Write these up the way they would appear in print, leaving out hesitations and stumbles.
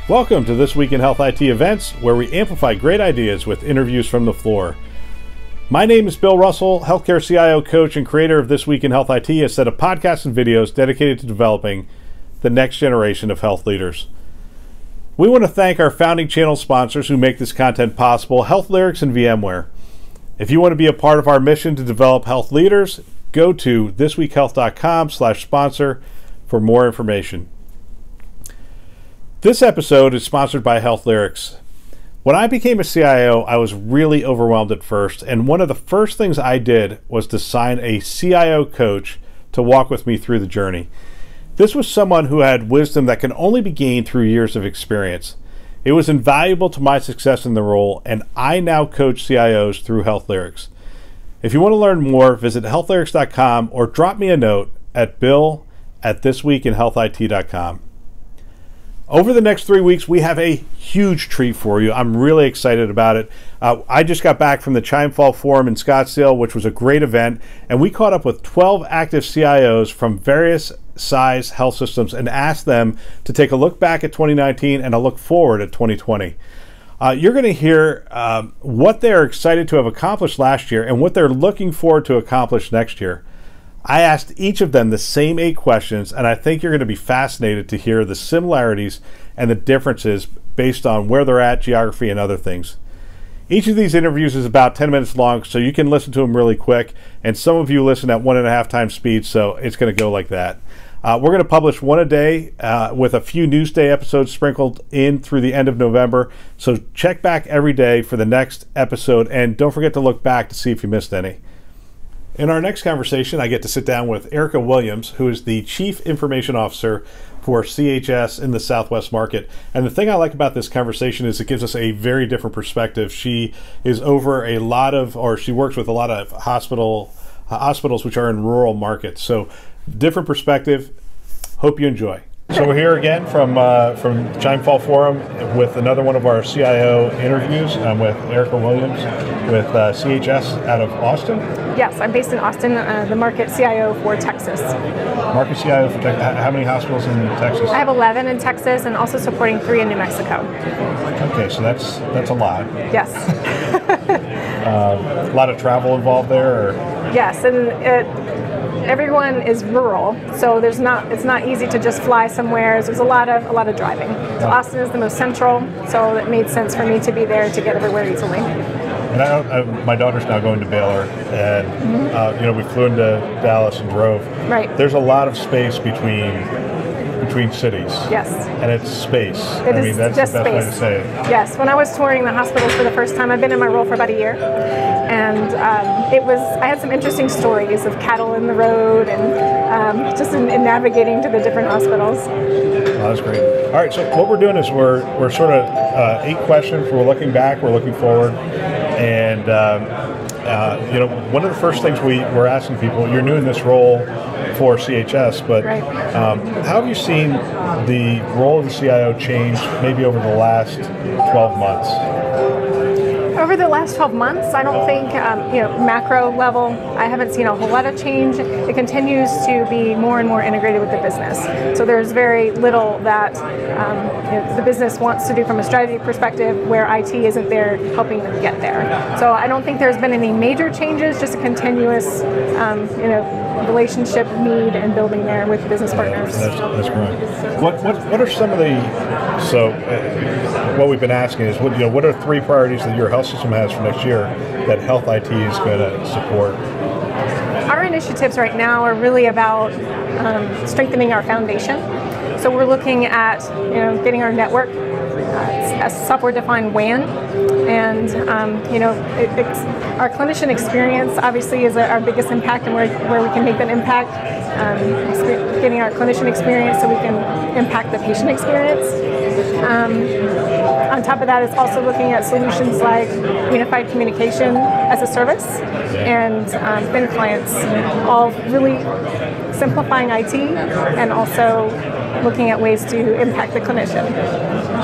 Welcome to This Week in Health IT events, where we amplify great ideas with interviews from the floor. My name is Bill Russell, healthcare CIO coach and creator of This Week in Health IT, a set of podcasts and videos dedicated to developing the next generation of health leaders. We want to thank our founding channel sponsors who make this content possible, HealthLyrics and VMware. If you want to be a part of our mission to develop health leaders, go to thisweekhealth.com/sponsor for more information. This episode is sponsored by HealthLyrics. When I became a CIO, I was really overwhelmed at first, and one of the first things I did was to sign a CIO coach to walk with me through the journey. This was someone who had wisdom that can only be gained through years of experience. It was invaluable to my success in the role, and I now coach CIOs through HealthLyrics. If you want to learn more, visit healthlyrics.com or drop me a note at bill@thisweekinhealthit.com. Over the next 3 weeks, we have a huge treat for you. I'm really excited about it. I just got back from the Chimefall Forum in Scottsdale, which was a great event, and we caught up with 12 active CIOs from various size health systems and asked them to take a look back at 2019 and a look forward at 2020. You're going to hear what they're excited to have accomplished last year and what they're looking forward to accomplish next year. I asked each of them the same 8 questions, and I think you're going to be fascinated to hear the similarities and the differences based on where they're at, geography, and other things. Each of these interviews is about 10 minutes long, so you can listen to them really quick, and some of you listen at 1.5 times speed, so it's going to go like that. We're going to publish one a day with a few Newsday episodes sprinkled in through the end of November, so check back every day for the next episode, and don't forget to look back to see if you missed any. In our next conversation, I get to sit down with Erica Williams, who is the Chief Information Officer for CHS in the Southwest market. And the thing I like about this conversation is it gives us a very different perspective. She is over a lot of, or she works with a lot of hospitals which are in rural markets. So different perspective. Hope you enjoy. So we're here again from Chimefall Forum with another one of our CIO interviews. I'm with Erica Williams with CHS out of Austin. Yes, I'm based in Austin, the market CIO for Texas. Market CIO for Texas. How many hospitals in Texas? I have 11 in Texas and also supporting 3 in New Mexico. Okay, so that's a lot. Yes. A lot of travel involved there? Or? Yes, and everyone is rural, so it's not easy to just fly somewhere. So there's a lot of driving. So Austin is the most central, so it made sense for me to be there to get everywhere easily. And my daughter's now going to Baylor, and we flew into Dallas and drove. Right. There's a lot of space between cities. Yes. And it's space. It's that's just the best space. way to say it. Yes. When I was touring the hospitals for the first time, I've been in my role for about a year, and I had some interesting stories of cattle in the road and just in navigating to the different hospitals. Oh, that's great. All right. So what we're doing is we're sort of 8 questions. We're looking back. We're looking forward. And one of the first things we're asking people, you're new in this role for CHS, but right. How have you seen the role of the CIO change maybe over the last 12 months? Over the last 12 months, I don't think, macro level, I haven't seen a whole lot of change. It continues to be more and more integrated with the business. So there's very little that the business wants to do from a strategy perspective where IT isn't there helping them get there. So I don't think there's been any major changes, just a continuous, relationship need and building there with business partners. That's correct. What are some of what we've been asking is what are 3 priorities that your health system has for next year that health IT is going to support? Our initiatives right now are really about strengthening our foundation. So we're looking at getting our network, a software-defined WAN, and our clinician experience obviously is our biggest impact and where we can make that impact. Getting our clinician experience so we can impact the patient experience. On top of that, it's also looking at solutions like unified communication as a service and thin clients, all really simplifying IT and also looking at ways to impact the clinician.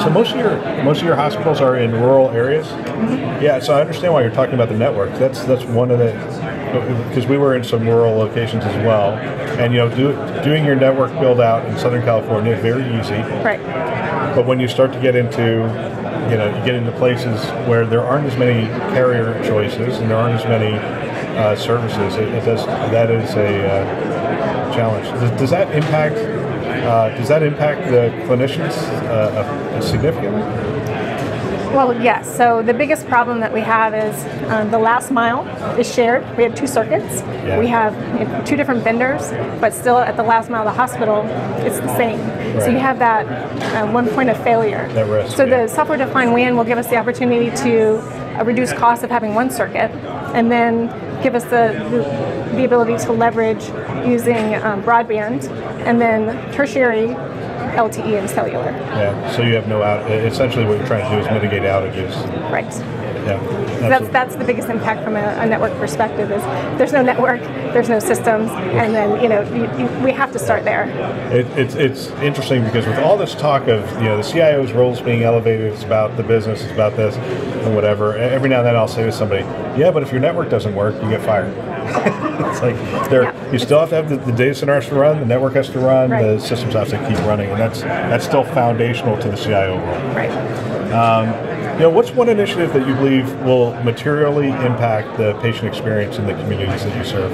So most of your hospitals are in rural areas. Mm-hmm. Yeah, so I understand why you're talking about the network. That's one of the because we were in some rural locations as well, and doing your network build out in Southern California is very easy. Right. But when you start to get into you get into places where there aren't as many carrier choices and there aren't as many services, that is a challenge. Does that impact the clinicians significantly? Well, yes. So the biggest problem that we have is the last mile is shared. We have 2 circuits. Yeah. We have 2 different vendors, but still at the last mile of the hospital, it's the same. Right. So you have that one point of failure. That risk, so yeah. the software-defined WAN will give us the opportunity to reduce costs of having 1 circuit, and then give us the ability to leverage using broadband, and then tertiary LTE and cellular. Yeah, so you have no out. Essentially, what you're trying to do is mitigate outages. Right. Yeah. That's the biggest impact from a network perspective. Is there's no network, there's no systems, and then we have to start there. It's interesting because with all this talk of the CIO's roles being elevated, it's about the business, it's about this and whatever. Every now and then I'll say to somebody, yeah, but if your network doesn't work, you get fired. It's like you still have to have the data center has to run, the network has to run, right. The systems have to keep running, and that's still foundational to the CIO role. Right. What's one initiative that you believe will materially impact the patient experience in the communities that you serve?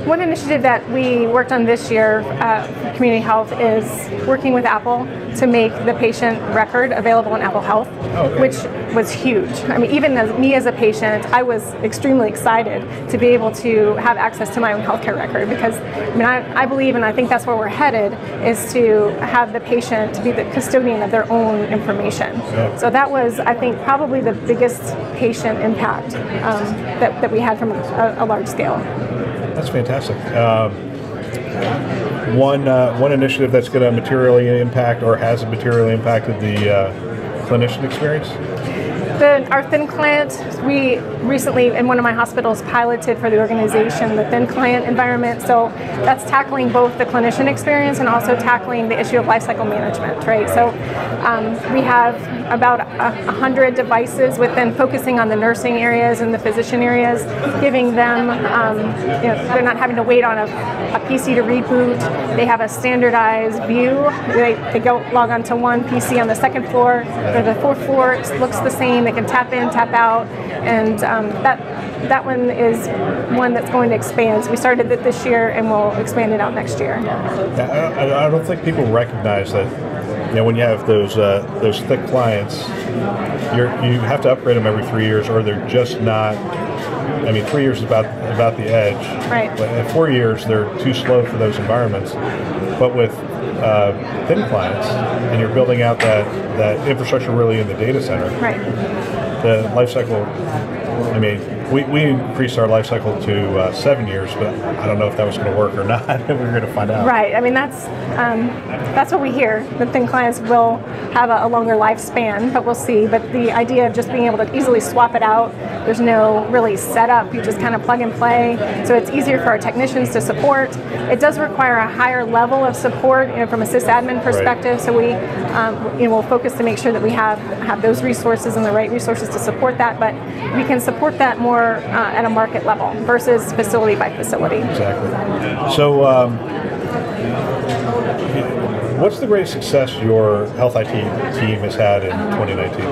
One initiative that we worked on this year, Community Health, is working with Apple to make the patient record available in Apple Health, which was huge. I mean, even me as a patient, I was extremely excited to be able to have access to my own healthcare record, because I believe, and I think that's where we're headed, is to have the patient to be the custodian of their own information. Yeah. So that was, I think, probably the biggest patient impact that we had from a large scale. That's fantastic. One initiative that's going to materially impact or has materially impacted the clinician experience? Our Thin Client, we recently, in one of my hospitals, piloted for the organization the Thin Client environment. So that's tackling both the clinician experience and also tackling the issue of lifecycle management, right? So we have about 100 devices within focusing on the nursing areas and the physician areas, giving them, they're not having to wait on a PC to reboot. They have a standardized view. They go log on to one PC on the second floor, or the fourth floor, it looks the same. They can tap in, tap out, and that one is one that's going to expand. So we started it this year, and we'll expand it out next year. I don't think people recognize that. When you have those thick clients, you have to upgrade them every 3 years, or they're just not. 3 years is about the edge. Right. But at 4 years, they're too slow for those environments. But with thin clients, and you're building out that infrastructure really in the data center. Right. The life cycle. We increased our life cycle to 7 years, but I don't know if that was going to work or not. We're going to find out. Right. That's what we hear. The thin clients will have a longer lifespan, but we'll see. But the idea of just being able to easily swap it out, there's no really setup. You just kind of plug and play. So it's easier for our technicians to support. It does require a higher level of support, from a sysadmin perspective. Right. So we, we'll focus to make sure that we have those resources and the right resources to support that. But we can support that more at a market level versus facility by facility. Exactly. So, what's the greatest success your health IT team has had in 2019?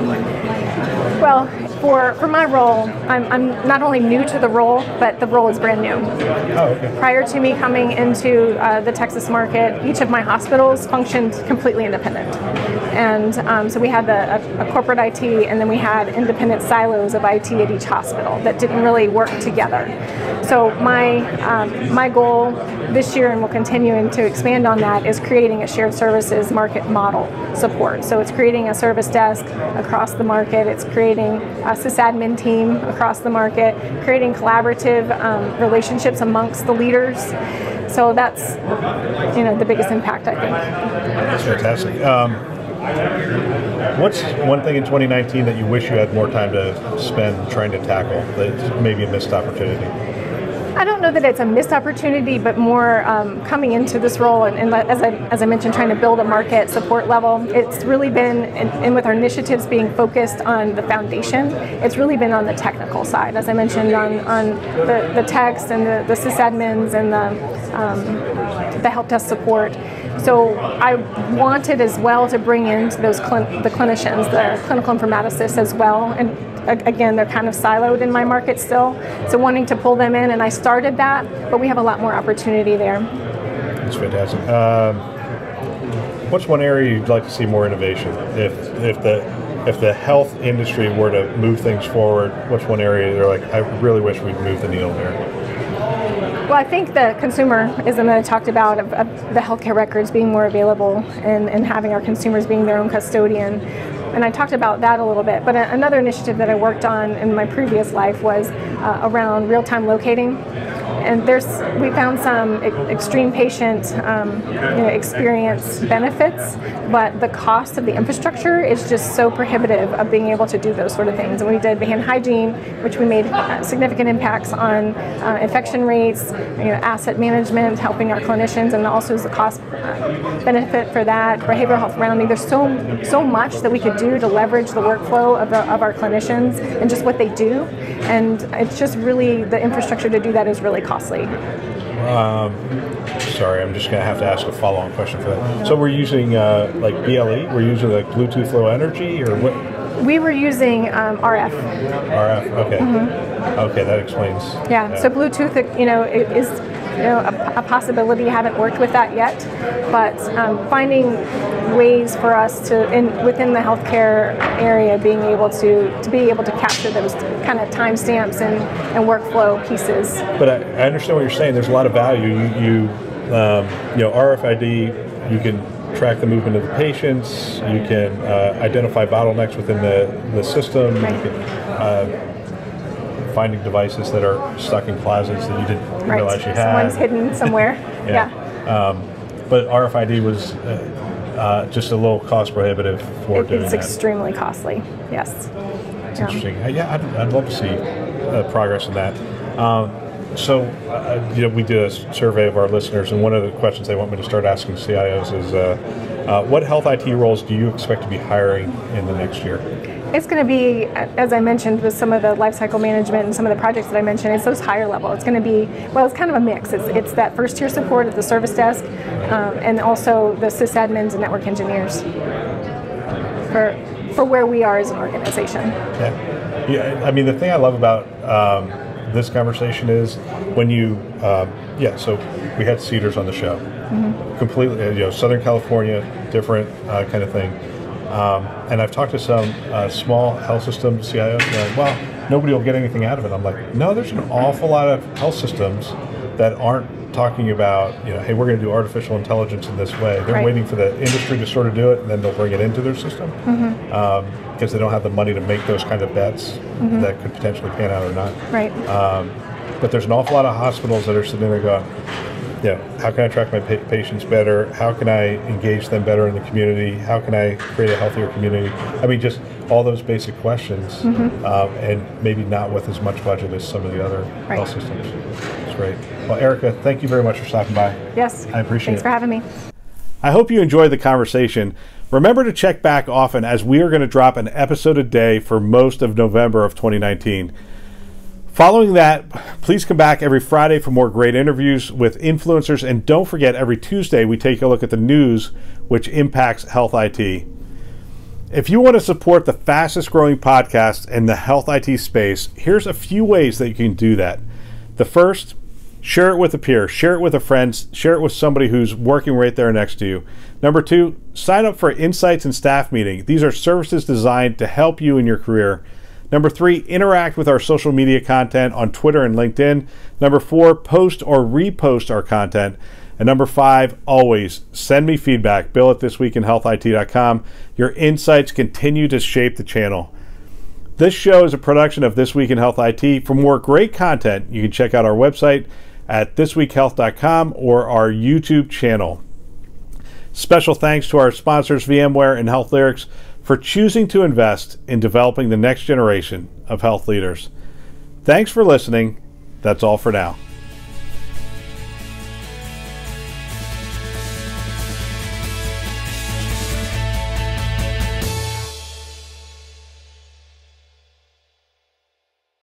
Well, for my role, I'm not only new to the role, but the role is brand new. Oh, okay. Prior to me coming into the Texas market, each of my hospitals functioned completely independent. And so we had a corporate IT, and then we had independent silos of IT at each hospital that didn't really work together. So my goal this year, and we'll continue to expand on that, is creating a shared services market model support. So it's creating a service desk across the market. It's creating a sysadmin team across the market, creating collaborative relationships amongst the leaders. So that's the biggest impact, I think. That's fantastic. What's one thing in 2019 that you wish you had more time to spend trying to tackle that's maybe a missed opportunity? I don't know that it's a missed opportunity, but more coming into this role and as I mentioned, trying to build a market support level. It's really been, and with our initiatives being focused on the foundation, it's really been on the technical side. As I mentioned, on the techs and the sysadmins and the help desk support. So I wanted as well to bring in those the clinicians, the clinical informaticists as well, and again, they're kind of siloed in my market still, so wanting to pull them in, and I started that, but we have a lot more opportunity there. That's fantastic. What's one area you'd like to see more innovation? If the health industry were to move things forward, what's one area they're like, I really wish we'd move the needle there? Well, I think the consumerism that I talked about of the healthcare records being more available and having our consumers being their own custodian. And I talked about that a little bit, but another initiative that I worked on in my previous life was around real-time locating. And we found some extreme patient experience benefits, but the cost of the infrastructure is just so prohibitive of being able to do those sort of things. And we did hand hygiene, which we made significant impacts on infection rates, asset management, helping our clinicians, and also the cost benefit for that, behavioral health rounding. There's so much that we could do to leverage the workflow of our clinicians and just what they do. And it's just really, the infrastructure to do that is really costly. Sorry, I'm just going to have to ask a follow-on question for that. No. So we're using like BLE? We're using like Bluetooth Low Energy, or what? We were using RF. RF, okay. Mm-hmm. Okay, that explains. Yeah, so Bluetooth, is a possibility. Haven't worked with that yet, but finding ways for us to, within the healthcare area, being able to capture those kind of timestamps and workflow pieces. But I understand what you're saying. There's a lot of value. RFID, you can track the movement of the patients. You can identify bottlenecks within the system. Right. You can, finding devices that are stuck in closets that you didn't realize you had. One's hidden somewhere. Yeah. But RFID was just a little cost prohibitive for doing that. It's extremely costly. Yes. It's interesting. I'd love to see progress in that. We did a survey of our listeners, and one of the questions they want me to start asking CIOs is, what health IT roles do you expect to be hiring in the next year? It's going to be, as I mentioned, with some of the lifecycle management and some of the projects that I mentioned, it's those higher level. It's going to be, it's kind of a mix. It's that first tier support at the service desk, and also the sysadmins and network engineers for where we are as an organization. Yeah. I mean, the thing I love about this conversation is when you, so we had Cedars on the show, mm-hmm. Completely, Southern California, different kind of thing. And I've talked to some small health system CIOs, and they're like, well, nobody will get anything out of it. I'm like, no, there's an awful lot of health systems that aren't talking about, hey, we're going to do artificial intelligence in this way. They're waiting for the industry to sort of do it, and then they'll bring it into their system, because they don't have the money to make those kind of bets that could potentially pan out or not. Right. But there's an awful lot of hospitals that are sitting there going, how can I track my patients better? How can I engage them better in the community? How can I create a healthier community? I mean, just all those basic questions, and maybe not with as much budget as some of the other health systems. It's great. Well, Erica, thank you very much for stopping by. Yes. I appreciate it. Thanks for having me. I hope you enjoyed the conversation. Remember to check back often, as we are going to drop an episode a day for most of November of 2019. Following that, please come back every Friday for more great interviews with influencers, and don't forget, every Tuesday we take a look at the news which impacts health IT. If you want to support the fastest growing podcast in the health IT space, here's a few ways that you can do that. The first, share it with a peer, share it with a friend, share it with somebody who's working right there next to you. Number two, sign up for Insights and Staff Meeting. These are services designed to help you in your career. Number three, interact with our social media content on Twitter and LinkedIn. Number four, post or repost our content. And number five, always send me feedback, bill@thisweekinhealthit.com. Your insights continue to shape the channel. This show is a production of This Week in Health IT. For more great content, you can check out our website at thisweekhealth.com or our YouTube channel. Special thanks to our sponsors, VMware and HealthLyrics, for choosing to invest in developing the next generation of health leaders. Thanks for listening. That's all for now.